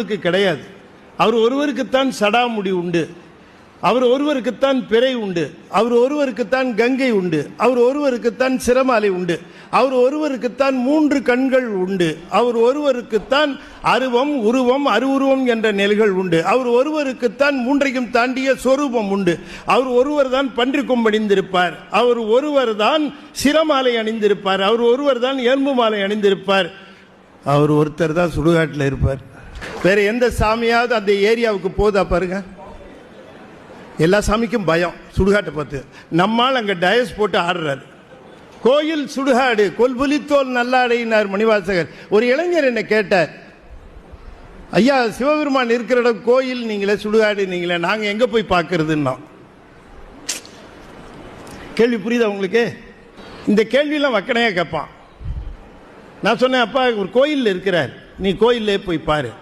கிடையாது. அவர் ஒருவருக்குத்தான் சடாமுடி உண்டு, அவர் ஒருவருக்குத்தான் பிறை உண்டு, அவர் ஒருவருக்குத்தான் கங்கை உண்டு, அவர் ஒருவருக்குத்தான் சிரமாலை உண்டு, அவர் ஒருவருக்குத்தான் 3 கண்கள் உண்டு, அவர் ஒருவருக்குத்தான் அருவம் உருவம் அருவுருவம் என்ற நிலைகள் உண்டு, அவர் ஒருவருக்குத்தான் 3ஐயும் தாண்டிய சொரூபம் உண்டு, அவர் ஒருவர் தான் பன்றி கொம்பணிந்திருப்பார், அவர் ஒருவர் தான் சிரமாலை அணிந்திருப்பார், அவர் ஒருவர் தான் எறும்பு மாலை அணிந்திருப்பார், அவர் ஒருத்தர் தான் சுடுகாட்டில் இருப்பார். வேற எந்த சாமியாவது அந்த ஏரியாவுக்கு போதா பாருங்க. எல்லா சாமிக்கும் பயம் சுடுகாட்டை பார்த்து. நம்மால் அங்கே டயஸ் போட்டு ஆடுறாரு. கோயில் சுடுகாடு கொல்புலித்தோல் நல்லாடையினார் மணிவாசகர். ஒரு இளைஞர் என்ன கேட்டார், ஐயா சிவபெருமான் இருக்கிற இடம் கோயில் நீங்களே சுடுகாடு நீங்களே, நாங்கள் எங்கே போய் பார்க்கறதுன்னா. கேள்வி புரியுதா உங்களுக்கு? இந்த கேள்வியெல்லாம் வக்கனையாக கேட்பான். நான் சொன்னேன், அப்பா ஒரு கோயிலில் இருக்கிறார், நீ கோயிலே போய் பாரு.